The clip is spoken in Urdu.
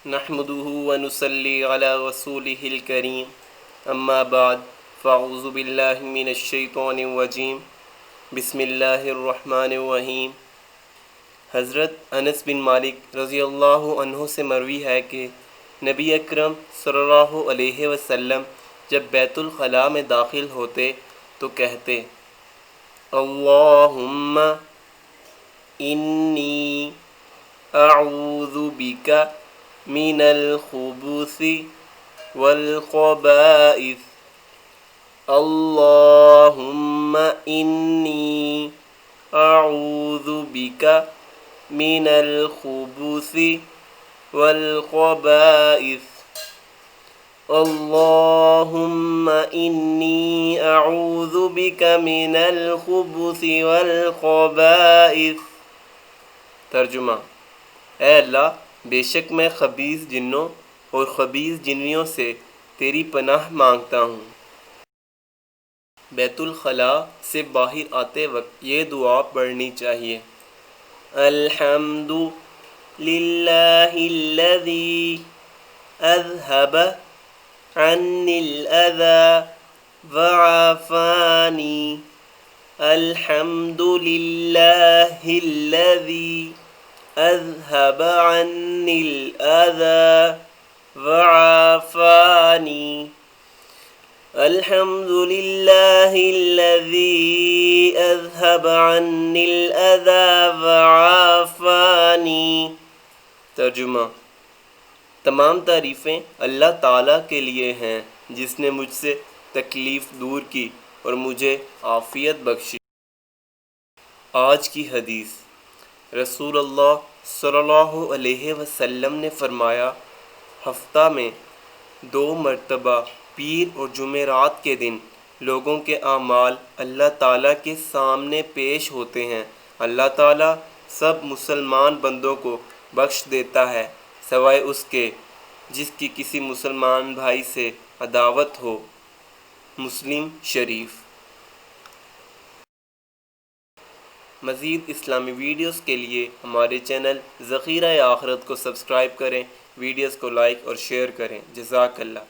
نحمده ونصلي على رسوله الكريم اما بعد فاعوذ باللہ من الشیطان الرجیم بسم اللہ الرحمن الرحیم۔ حضرت انس بن مالک رضی اللہ عنہ سے مروی ہے کہ نبی اکرم صلی اللہ علیہ وسلم جب بیت الخلاء میں داخل ہوتے تو کہتے: اللہم انی اعوذ بک من الخبث والخبائث، اللہم انی اعوذ بک من الخبث والخبائث، اللہم انی اعوذ بک من الخبث والخبائث۔ ترجمہ: اے اللہ، بے شک میں خبیث جنوں اور خبیث جنیوں سے تیری پناہ مانگتا ہوں۔ بیت الخلاء سے باہر آتے وقت یہ دعا پڑھنی چاہیے: الحمد للہ الذی اذھب عنی الاذی وعافانی، الحمد للہ الذی اذھب عنی الاذی وعافانی، الحمد للہ الذی اذھب عنی الاذی وعافانی۔ ترجمہ: تمام تعریفیں اللہ تعالیٰ کے لیے ہیں جس نے مجھ سے تکلیف دور کی اور مجھے عافیت بخشی۔ آج کی حدیث: رسول اللہ صلی اللہ علیہ وسلم نے فرمایا، ہفتہ میں 2 مرتبہ پیر اور جمعرات کے دن لوگوں کے اعمال اللہ تعالیٰ کے سامنے پیش ہوتے ہیں۔ اللہ تعالیٰ سب مسلمان بندوں کو بخش دیتا ہے سوائے اس کے جس کی کسی مسلمان بھائی سے عداوت ہو۔ مسلم شریف۔ مزید اسلامی ویڈیوز کے لیے ہمارے چینل ذخیرہ آخرت کو سبسکرائب کریں، ویڈیوز کو لائک اور شیئر کریں۔ جزاک اللہ۔